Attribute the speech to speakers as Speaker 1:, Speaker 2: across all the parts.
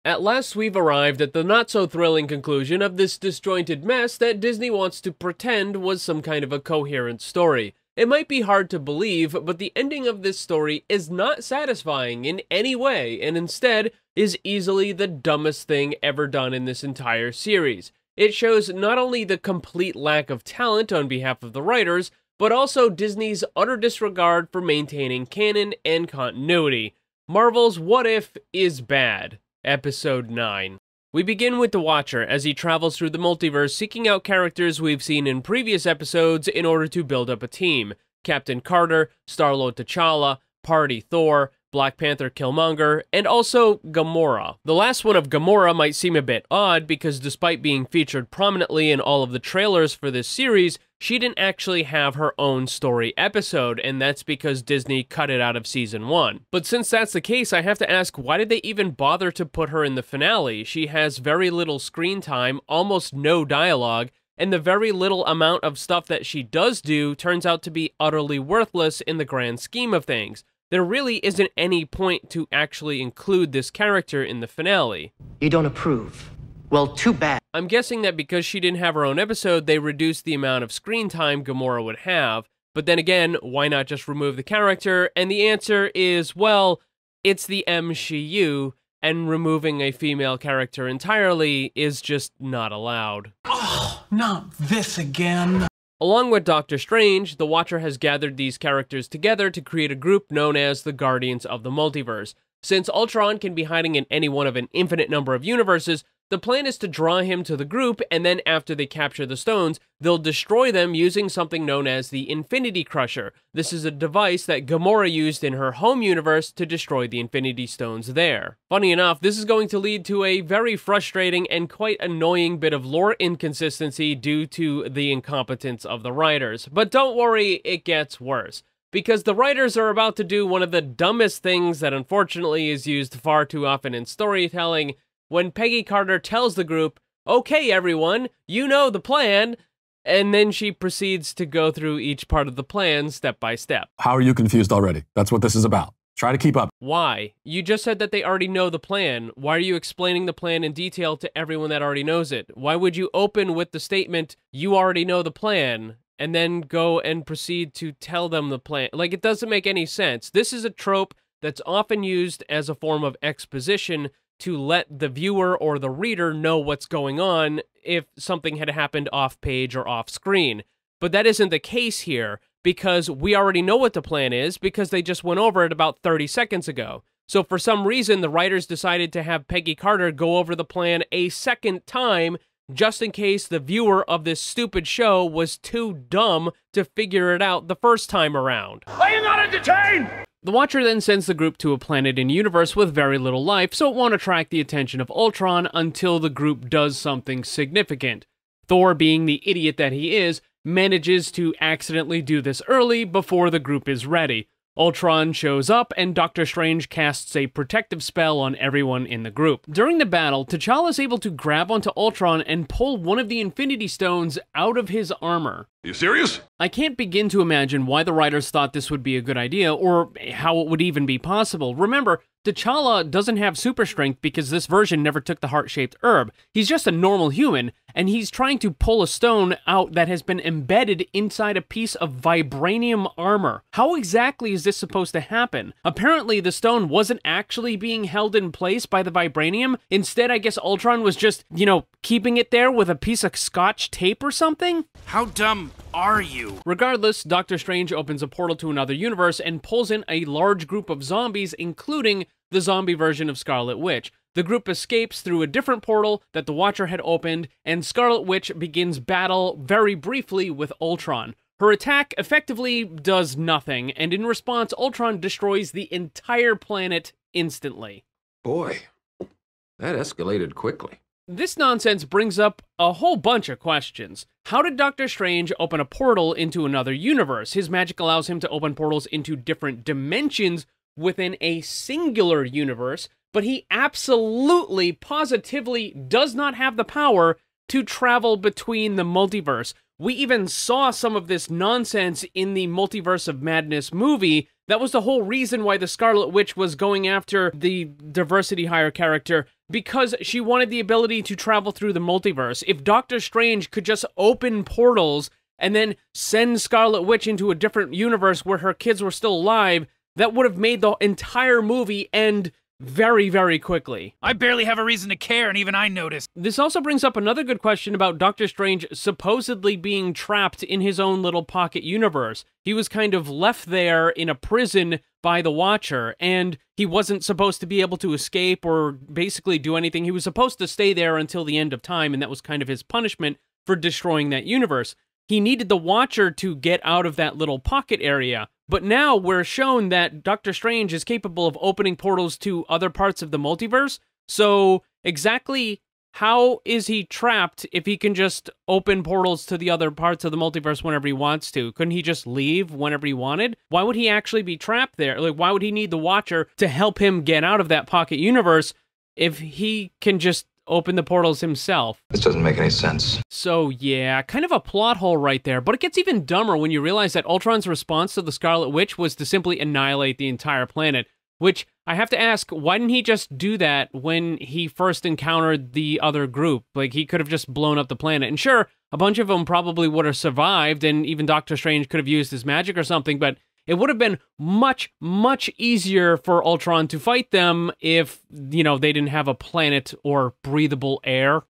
Speaker 1: At last we've arrived at the not-so-thrilling conclusion of this disjointed mess that Disney wants to pretend was some kind of a coherent story. It might be hard to believe, but the ending of this story is not satisfying in any way, and instead is easily the dumbest thing ever done in this entire series. It shows not only the complete lack of talent on behalf of the writers, but also Disney's utter disregard for maintaining canon and continuity. Marvel's What If is bad. Episode 9. We begin with the Watcher as he travels through the multiverse seeking out characters we've seen in previous episodes in order to build up a team. Captain Carter, Star-Lord T'Challa, Party Thor, Black Panther Killmonger, and also Gamora. The last one of Gamora might seem a bit odd because despite being featured prominently in all of the trailers for this series, she didn't actually have her own story episode, and that's because Disney cut it out of Season 1. But since that's the case, I have to ask, why did they even bother to put her in the finale? She has very little screen time, almost no dialogue, and the very little amount of stuff that she does do turns out to be utterly worthless in the grand scheme of things. There really isn't any point to actually include this character in the finale.
Speaker 2: You don't approve? Well, too bad.
Speaker 1: I'm guessing that because she didn't have her own episode, they reduced the amount of screen time Gamora would have. But then again, why not just remove the character? And the answer is, well, it's the MCU, and removing a female character entirely is just not allowed.
Speaker 3: Oh, not this again.
Speaker 1: Along with Doctor Strange, the Watcher has gathered these characters together to create a group known as the Guardians of the Multiverse. Since Ultron can be hiding in any one of an infinite number of universes, the plan is to draw him to the group, and then after they capture the stones, they'll destroy them using something known as the Infinity Crusher. This is a device that Gamora used in her home universe to destroy the Infinity Stones there. Funny enough, this is going to lead to a very frustrating and quite annoying bit of lore inconsistency due to the incompetence of the writers. But don't worry, it gets worse. Because the writers are about to do one of the dumbest things that unfortunately is used far too often in storytelling, when Peggy Carter tells the group, "Okay everyone, you know the plan," and then she proceeds to go through each part of the plan step by step.
Speaker 4: How are you confused already? That's what this is about. Try to keep up.
Speaker 1: Why? You just said that they already know the plan. Why are you explaining the plan in detail to everyone that already knows it? Why would you open with the statement, "You already know the plan," and then go and proceed to tell them the plan? Like, it doesn't make any sense. This is a trope that's often used as a form of exposition to let the viewer or the reader know what's going on if something had happened off-page or off-screen. But that isn't the case here, because we already know what the plan is, because they just went over it about 30 seconds ago. So for some reason, the writers decided to have Peggy Carter go over the plan a second time, just in case the viewer of this stupid show was too dumb to figure it out the first time around.
Speaker 3: Are you not entertained?
Speaker 1: The Watcher then sends the group to a planet in universe with very little life, so it won't attract the attention of Ultron until the group does something significant. Thor, being the idiot that he is, manages to accidentally do this early before the group is ready. Ultron shows up, and Doctor Strange casts a protective spell on everyone in the group. During the battle, T'Challa is able to grab onto Ultron and pull one of the Infinity Stones out of his armor.
Speaker 5: You serious?
Speaker 1: I can't begin to imagine why the writers thought this would be a good idea, or how it would even be possible. Remember, T'Challa doesn't have super strength because this version never took the heart-shaped herb. He's just a normal human, and he's trying to pull a stone out that has been embedded inside a piece of vibranium armor. How exactly is this supposed to happen? Apparently, the stone wasn't actually being held in place by the vibranium. Instead, I guess Ultron was just, keeping it there with a piece of scotch tape or something?
Speaker 3: How dumb are you?
Speaker 1: Regardless, Doctor Strange opens a portal to another universe and pulls in a large group of zombies, including the zombie version of Scarlet Witch. The group escapes through a different portal that the Watcher had opened, and Scarlet Witch begins battle very briefly with Ultron. Her attack effectively does nothing, and in response, Ultron destroys the entire planet instantly.
Speaker 6: Boy, that escalated quickly.
Speaker 1: This nonsense brings up a whole bunch of questions. How did Doctor Strange open a portal into another universe? His magic allows him to open portals into different dimensions within a singular universe, but he absolutely, positively does not have the power to travel between the multiverse. We even saw some of this nonsense in the Multiverse of Madness movie. That was the whole reason why the Scarlet Witch was going after the Diversity Hire character because she wanted the ability to travel through the multiverse. If Doctor Strange could just open portals and then send Scarlet Witch into a different universe where her kids were still alive, that would have made the entire movie end very, very quickly.
Speaker 3: I barely have a reason to care, and even I noticed.
Speaker 1: This also brings up another good question about Doctor Strange supposedly being trapped in his own little pocket universe. He was kind of left there in a prison by the Watcher, and he wasn't supposed to be able to escape or basically do anything. He was supposed to stay there until the end of time, and that was kind of his punishment for destroying that universe. He needed the Watcher to get out of that little pocket area. But now we're shown that Doctor Strange is capable of opening portals to other parts of the multiverse. So exactly how is he trapped if he can just open portals to the other parts of the multiverse whenever he wants to? Couldn't he just leave whenever he wanted? Why would he actually be trapped there? Like, why would he need the Watcher to help him get out of that pocket universe if he can just open the portals himself?
Speaker 5: This doesn't make any sense.
Speaker 1: So yeah, kind of a plot hole right there, but it gets even dumber when you realize that Ultron's response to the Scarlet Witch was to simply annihilate the entire planet, which I have to ask, why didn't he just do that when he first encountered the other group? Like, he could have just blown up the planet, and sure, a bunch of them probably would have survived, and even Doctor Strange could have used his magic or something, but it would have been much, much easier for Ultron to fight them if, you know, they didn't have a planet or breathable air.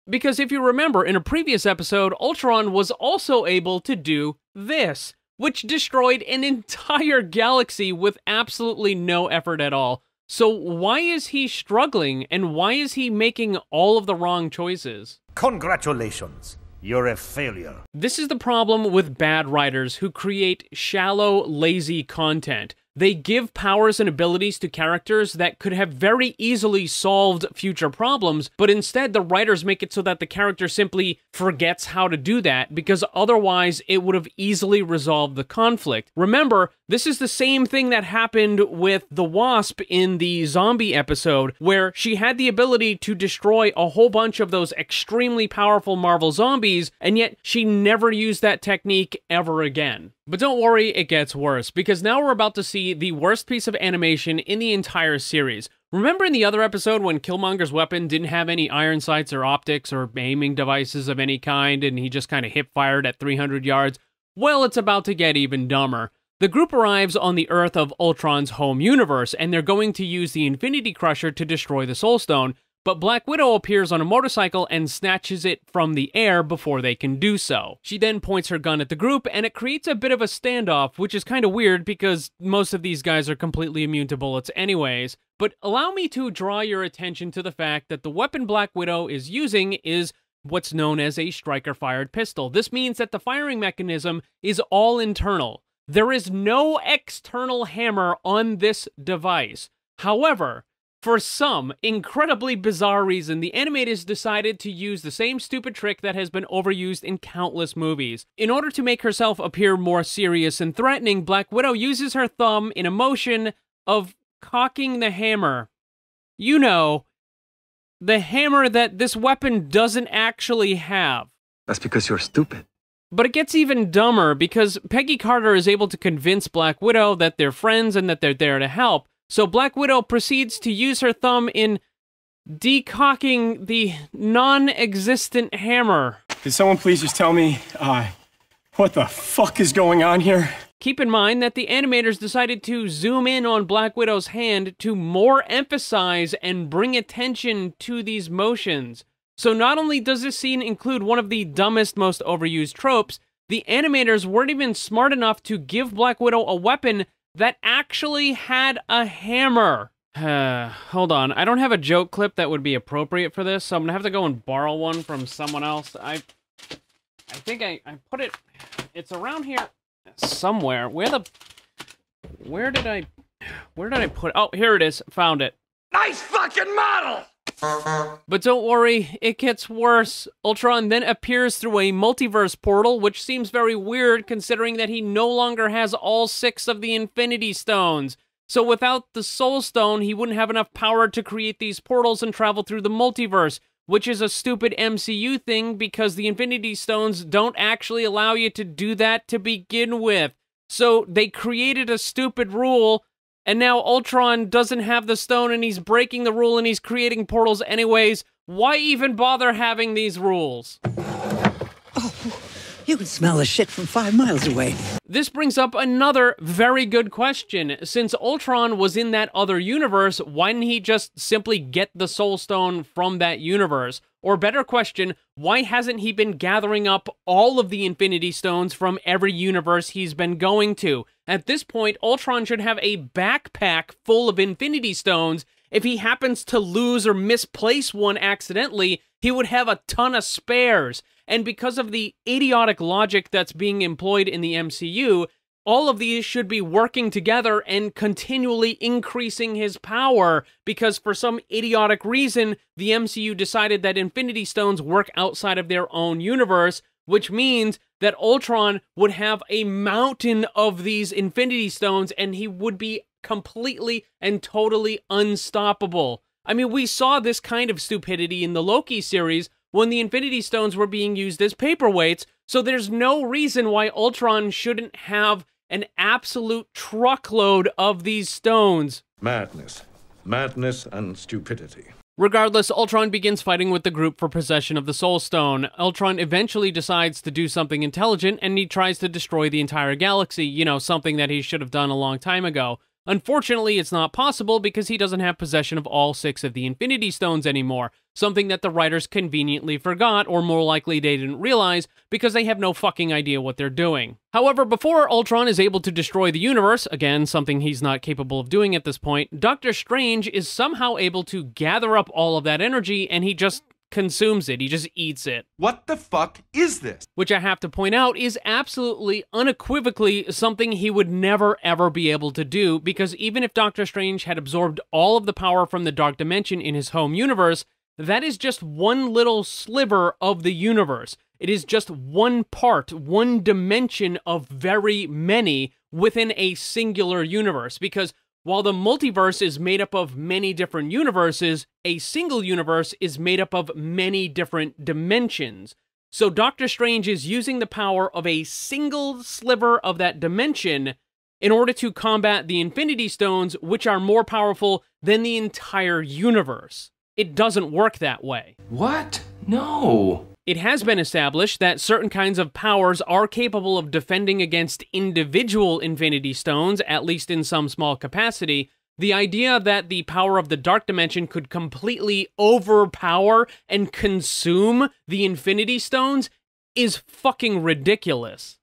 Speaker 1: Because if you remember, in a previous episode, Ultron was also able to do this, which destroyed an entire galaxy with absolutely no effort at all. So why is he struggling, and why is he making all of the wrong choices?
Speaker 7: Congratulations. You're a failure.
Speaker 1: This is the problem with bad writers who create shallow, lazy content. They give powers and abilities to characters that could have very easily solved future problems, but instead the writers make it so that the character simply forgets how to do that, because otherwise it would have easily resolved the conflict. Remember, this is the same thing that happened with the Wasp in the zombie episode, where she had the ability to destroy a whole bunch of those extremely powerful Marvel zombies, and yet she never used that technique ever again. But don't worry, it gets worse, because now we're about to see the worst piece of animation in the entire series. Remember in the other episode when Killmonger's weapon didn't have any iron sights or optics or aiming devices of any kind, and he just kind of hip-fired at 300 yards? Well, it's about to get even dumber. The group arrives on the Earth of Ultron's home universe, and they're going to use the Infinity Crusher to destroy the Soul Stone, but Black Widow appears on a motorcycle and snatches it from the air before they can do so. She then points her gun at the group, and it creates a bit of a standoff, which is kind of weird because most of these guys are completely immune to bullets anyways. But allow me to draw your attention to the fact that the weapon Black Widow is using is what's known as a striker-fired pistol. This means that the firing mechanism is all internal. There is no external hammer on this device. However, for some incredibly bizarre reason, the animators decided to use the same stupid trick that has been overused in countless movies. In order to make herself appear more serious and threatening, Black Widow uses her thumb in a motion of cocking the hammer. You know, the hammer that this weapon doesn't actually have.
Speaker 5: That's because you're stupid.
Speaker 1: But it gets even dumber because Peggy Carter is able to convince Black Widow that they're friends and that they're there to help. So Black Widow proceeds to use her thumb in decocking the non-existent hammer.
Speaker 8: Could someone please just tell me, what the fuck is going on here?
Speaker 1: Keep in mind that the animators decided to zoom in on Black Widow's hand to more emphasize and bring attention to these motions. So not only does this scene include one of the dumbest, most overused tropes, the animators weren't even smart enough to give Black Widow a weapon that actually had a hammer. Hold on, I don't have a joke clip that would be appropriate for this, so I'm gonna have to go and borrow one from someone else. I think I put it, it's around here somewhere. Where did I put it? Oh, here it is, found it.
Speaker 3: Nice fucking model!
Speaker 1: But don't worry, it gets worse. Ultron then appears through a multiverse portal, which seems very weird considering that he no longer has all 6 of the Infinity Stones. So without the Soul Stone, he wouldn't have enough power to create these portals and travel through the multiverse, which is a stupid MCU thing because the Infinity Stones don't actually allow you to do that to begin with. So they created a stupid rule And now Ultron doesn't have the stone and he's breaking the rule and he's creating portals anyways. Why even bother having these rules?
Speaker 9: You can smell the shit from 5 miles away.
Speaker 1: This brings up another very good question. Since Ultron was in that other universe, why didn't he just simply get the Soul Stone from that universe? Or better question, why hasn't he been gathering up all of the Infinity Stones from every universe he's been going to? At this point, Ultron should have a backpack full of Infinity Stones. If he happens to lose or misplace one accidentally, he would have a ton of spares. And because of the idiotic logic that's being employed in the MCU, all of these should be working together and continually increasing his power, because for some idiotic reason, the MCU decided that Infinity Stones work outside of their own universe, which means that Ultron would have a mountain of these Infinity Stones and he would be completely and totally unstoppable. I mean, we saw this kind of stupidity in the Loki series when the Infinity Stones were being used as paperweights, so there's no reason why Ultron shouldn't have an absolute truckload of these stones.
Speaker 10: Madness. Madness and stupidity.
Speaker 1: Regardless, Ultron begins fighting with the group for possession of the Soul Stone. Ultron eventually decides to do something intelligent, and he tries to destroy the entire galaxy, you know, something that he should have done a long time ago. Unfortunately, it's not possible because he doesn't have possession of all 6 of the Infinity Stones anymore, something that the writers conveniently forgot, or more likely they didn't realize, because they have no fucking idea what they're doing. However, before Ultron is able to destroy the universe, again, something he's not capable of doing at this point, Doctor Strange is somehow able to gather up all of that energy, and he just consumes it. He just eats it.
Speaker 3: What the fuck is this?
Speaker 1: Which I have to point out is absolutely, unequivocally something he would never ever be able to do, because even if Doctor Strange had absorbed all of the power from the Dark Dimension in his home universe, that is just one little sliver of the universe. It is just one part, one dimension of very many within a singular universe, because while the multiverse is made up of many different universes, a single universe is made up of many different dimensions. So Doctor Strange is using the power of a single sliver of that dimension in order to combat the Infinity Stones, which are more powerful than the entire universe. It doesn't work that way.
Speaker 6: What? No.
Speaker 1: It has been established that certain kinds of powers are capable of defending against individual Infinity Stones, at least in some small capacity. The idea that the power of the Dark Dimension could completely overpower and consume the Infinity Stones is fucking ridiculous.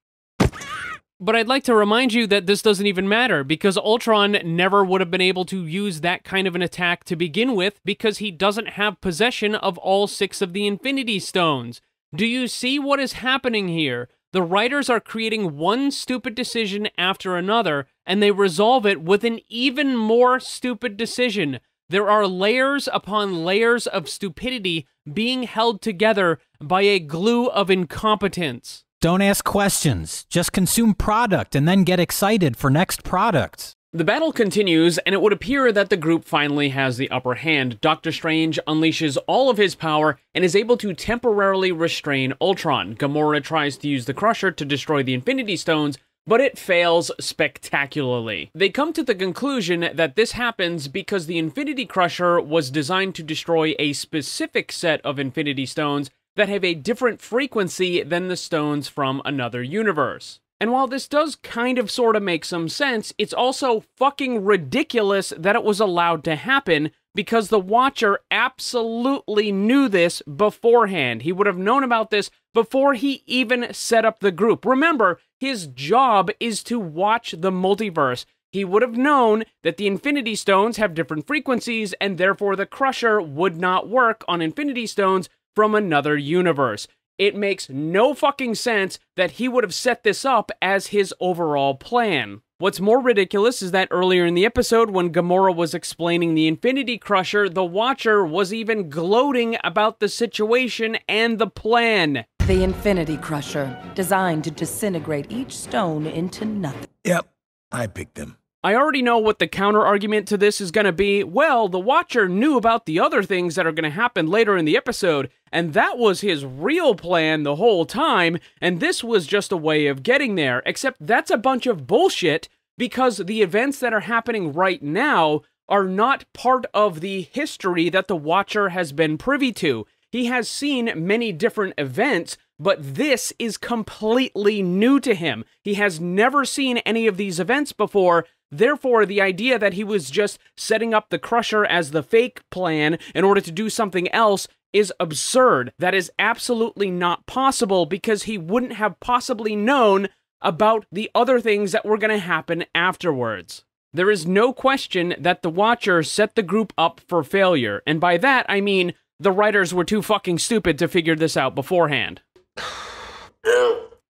Speaker 1: But I'd like to remind you that this doesn't even matter, because Ultron never would have been able to use that kind of an attack to begin with, because he doesn't have possession of all 6 of the Infinity Stones. Do you see what is happening here? The writers are creating one stupid decision after another, and they resolve it with an even more stupid decision. There are layers upon layers of stupidity being held together by a glue of incompetence.
Speaker 11: Don't ask questions. Just consume product and then get excited for next products.
Speaker 1: The battle continues, and it would appear that the group finally has the upper hand. Doctor Strange unleashes all of his power and is able to temporarily restrain Ultron. Gamora tries to use the Crusher to destroy the Infinity Stones, but it fails spectacularly. They come to the conclusion that this happens because the Infinity Crusher was designed to destroy a specific set of Infinity Stones that have a different frequency than the stones from another universe. And while this does kind of sort of make some sense, it's also fucking ridiculous that it was allowed to happen, because the Watcher absolutely knew this beforehand. He would have known about this before he even set up the group. Remember, his job is to watch the multiverse. He would have known that the Infinity Stones have different frequencies, and therefore the Crusher would not work on Infinity Stones from another universe. It makes no fucking sense that he would have set this up as his overall plan. What's more ridiculous is that earlier in the episode, when Gamora was explaining the Infinity Crusher, the Watcher was even gloating about the situation and the plan.
Speaker 12: The Infinity Crusher, designed to disintegrate each stone into nothing.
Speaker 13: Yep, I picked them.
Speaker 1: I already know what the counter-argument to this is going to be. Well, the Watcher knew about the other things that are going to happen later in the episode, and that was his real plan the whole time, and this was just a way of getting there, except that's a bunch of bullshit,
Speaker 14: because the events that are happening right now are not part of the history that the Watcher has been privy to. He has seen many different events, but this is completely new to him. He has never seen any of these events before. Therefore, the idea that he was just setting up the Crusher as the fake plan in order to do something else is absurd. That is absolutely not possible, because he wouldn't have possibly known about the other things that were going to happen afterwards. There is no question that the Watcher set the group up for failure, and by that I mean the writers were too fucking stupid to figure this out beforehand.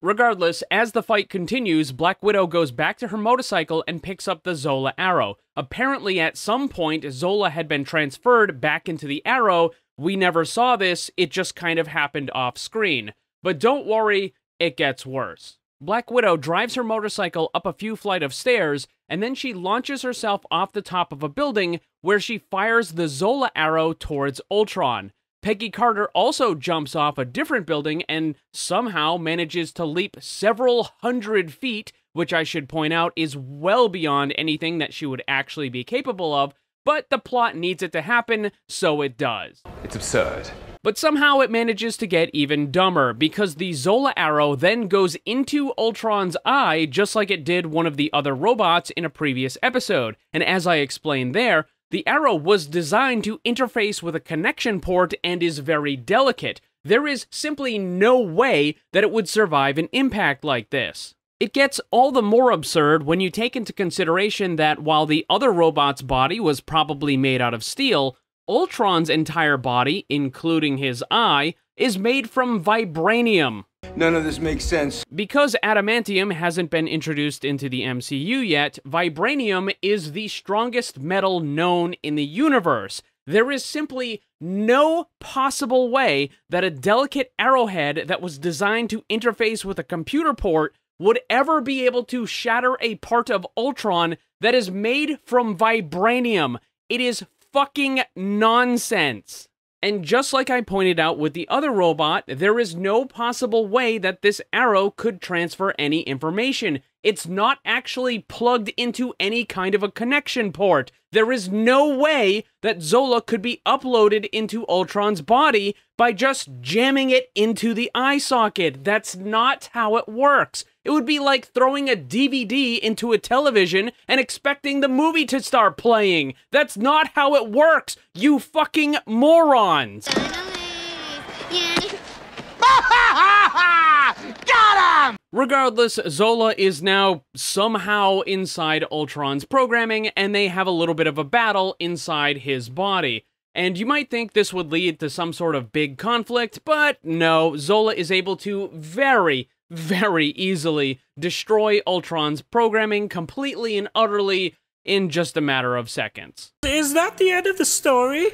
Speaker 14: Regardless, as the fight continues, Black Widow goes back to her motorcycle and picks up the Zola Arrow. Apparently, at some point, Zola had been transferred back into the Arrow. We never saw this, it just kind of happened off-screen. But don't worry, it gets worse. Black Widow drives her motorcycle up a few flights of stairs, and then she launches herself off the top of a building where she fires the Zola Arrow towards Ultron. Peggy Carter also jumps off a different building and somehow manages to leap several hundred feet, which I should point out is well beyond anything that she would actually be capable of, but the plot needs it to happen, so it does.
Speaker 6: It's absurd.
Speaker 14: But somehow it manages to get even dumber, because the Zola Arrow then goes into Ultron's eye just like it did one of the other robots in a previous episode, and as I explained there, the arrow was designed to interface with a connection port and is very delicate. There is simply no way that it would survive an impact like this. It gets all the more absurd when you take into consideration that while the other robot's body was probably made out of steel, Ultron's entire body, including his eye, is made from vibranium.
Speaker 15: None of this makes sense.
Speaker 14: Because adamantium hasn't been introduced into the MCU yet, vibranium is the strongest metal known in the universe. There is simply no possible way that a delicate arrowhead that was designed to interface with a computer port would ever be able to shatter a part of Ultron that is made from vibranium. It is fucking nonsense. And just like I pointed out with the other robot, there is no possible way that this arrow could transfer any information. It's not actually plugged into any kind of a connection port. There is no way that Zola could be uploaded into Ultron's body by just jamming it into the eye socket. That's not how it works. It would be like throwing a DVD into a television and expecting the movie to start playing. That's not how it works, you fucking morons!
Speaker 15: Got him!
Speaker 14: Regardless, Zola is now somehow inside Ultron's programming, and they have a little bit of a battle inside his body. And you might think this would lead to some sort of big conflict, but no, Zola is able to very easily destroy Ultron's programming completely and utterly in just a matter of seconds.
Speaker 16: Is that the end of the story?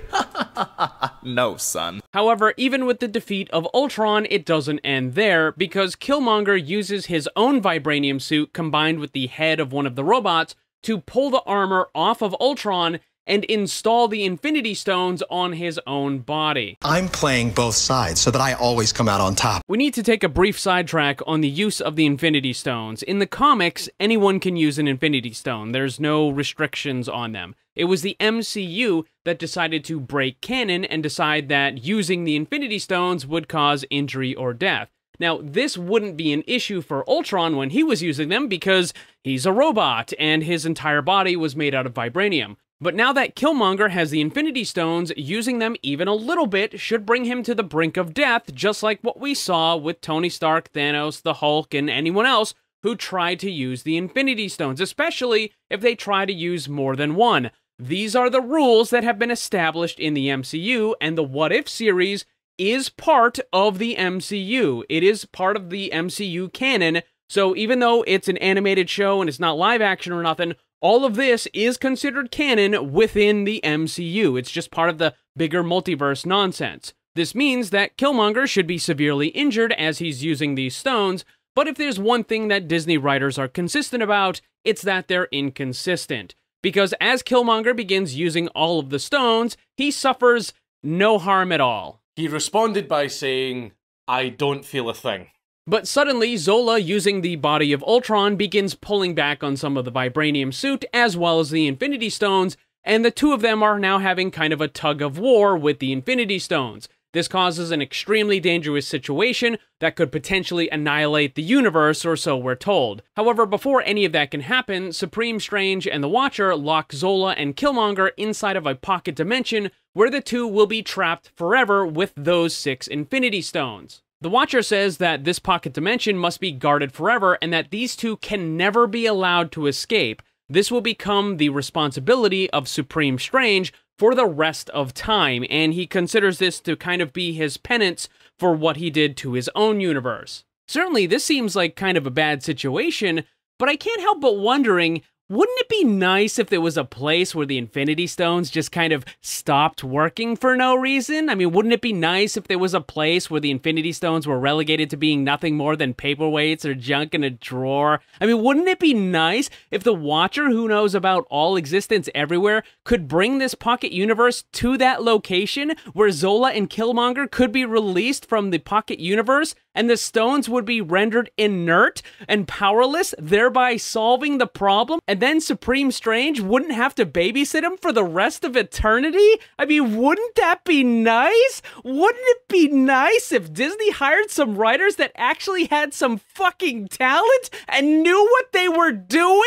Speaker 17: No, son.
Speaker 14: However, even with the defeat of Ultron, it doesn't end there, because Killmonger uses his own vibranium suit combined with the head of one of the robots to pull the armor off of Ultron and install the Infinity Stones on his own body.
Speaker 18: I'm playing both sides so that I always come out on top.
Speaker 14: We need to take a brief sidetrack on the use of the Infinity Stones. In the comics, anyone can use an Infinity Stone. There's no restrictions on them. It was the MCU that decided to break canon and decide that using the Infinity Stones would cause injury or death. Now, this wouldn't be an issue for Ultron when he was using them because he's a robot and his entire body was made out of vibranium. But now that Killmonger has the Infinity Stones, using them even a little bit should bring him to the brink of death, just like what we saw with Tony Stark, Thanos, the Hulk, and anyone else who tried to use the Infinity Stones, especially if they try to use more than one. These are the rules that have been established in the MCU, and the What If series is part of the MCU. It is part of the MCU canon, so even though it's an animated show and it's not live action or nothing, all of this is considered canon within the MCU. It's just part of the bigger multiverse nonsense. This means that Killmonger should be severely injured as he's using these stones, but if there's one thing that Disney writers are consistent about, it's that they're inconsistent. Because as Killmonger begins using all of the stones, he suffers no harm at all.
Speaker 19: He responded by saying, "I don't feel a thing."
Speaker 14: But suddenly, Zola, using the body of Ultron, begins pulling back on some of the vibranium suit as well as the Infinity Stones, and the two of them are now having kind of a tug of war with the Infinity Stones. This causes an extremely dangerous situation that could potentially annihilate the universe, or so we're told. However, before any of that can happen, Supreme Strange and the Watcher lock Zola and Killmonger inside of a pocket dimension where the two will be trapped forever with those 6 Infinity Stones. The Watcher says that this pocket dimension must be guarded forever and that these two can never be allowed to escape. This will become the responsibility of Supreme Strange for the rest of time, and he considers this to kind of be his penance for what he did to his own universe. Certainly, this seems like kind of a bad situation, but I can't help but wondering, wouldn't it be nice if there was a place where the Infinity Stones just kind of stopped working for no reason? I mean, wouldn't it be nice if there was a place where the Infinity Stones were relegated to being nothing more than paperweights or junk in a drawer? I mean, wouldn't it be nice if the Watcher, who knows about all existence everywhere, could bring this pocket universe to that location where Zola and Killmonger could be released from the pocket universe and the stones would be rendered inert and powerless, thereby solving the problem, and then Supreme Strange wouldn't have to babysit him for the rest of eternity? I mean, wouldn't that be nice? Wouldn't it be nice if Disney hired some writers that actually had some fucking talent and knew what they were doing?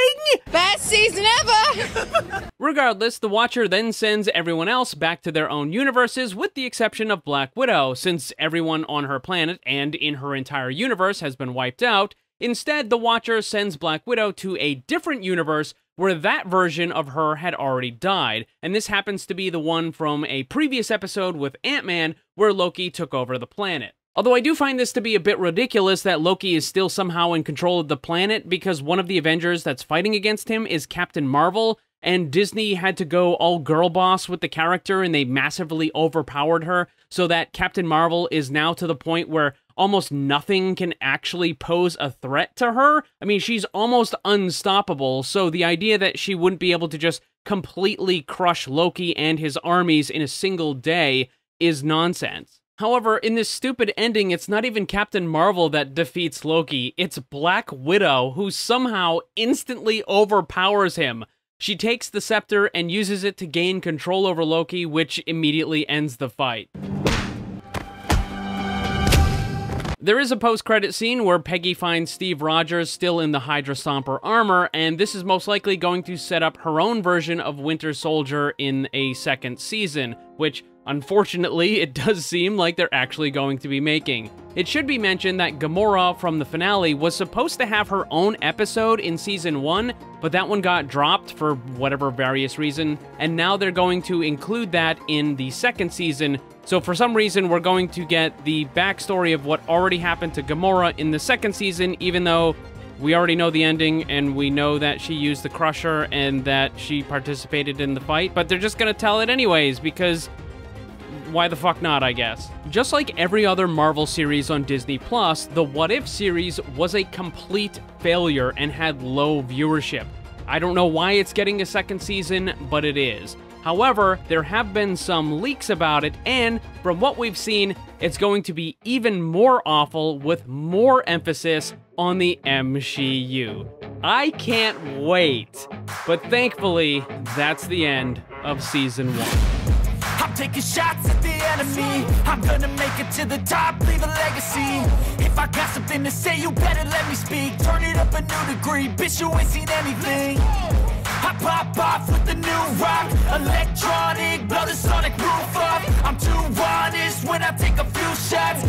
Speaker 19: Best season ever!
Speaker 14: Regardless, the Watcher then sends everyone else back to their own universes with the exception of Black Widow, since everyone on her planet and in her entire universe has been wiped out. Instead, the Watcher sends Black Widow to a different universe where that version of her had already died, and this happens to be the one from a previous episode with Ant-Man where Loki took over the planet. Although I do find this to be a bit ridiculous that Loki is still somehow in control of the planet because one of the Avengers that's fighting against him is Captain Marvel, and Disney had to go all girl boss with the character and they massively overpowered her so that Captain Marvel is now to the point where almost nothing can actually pose a threat to her. I mean, she's almost unstoppable, so the idea that she wouldn't be able to just completely crush Loki and his armies in a single day is nonsense. However, in this stupid ending, it's not even Captain Marvel that defeats Loki, it's Black Widow, who somehow instantly overpowers him. She takes the scepter and uses it to gain control over Loki, which immediately ends the fight. There is a post-credit scene where Peggy finds Steve Rogers still in the Hydra Stomper armor, and this is most likely going to set up her own version of Winter Soldier in a second season, which, unfortunately, it does seem like they're actually going to be making. It should be mentioned that Gamora from the finale was supposed to have her own episode in Season 1, but that one got dropped for whatever various reason, and now they're going to include that in the second season. So for some reason, we're going to get the backstory of what already happened to Gamora in the second season, even though we already know the ending, and we know that she used the Crusher and that she participated in the fight, but they're just gonna tell it anyways, because why the fuck not, I guess. Just like every other Marvel series on Disney+, the What If series was a complete failure and had low viewership. I don't know why it's getting a second season, but it is. However, there have been some leaks about it, and from what we've seen, it's going to be even more awful with more emphasis on the MCU. I can't wait. But thankfully, that's the end of Season 1.
Speaker 20: I'm taking shots at the enemy. I'm gonna make it to the top, leave a legacy. If I got something to say, you better let me speak. Turn it up a new degree, bitch, you ain't seen anything. I pop off with the new rock, electronic, blow the sonic roof up. I'm too honest when I take a few shots.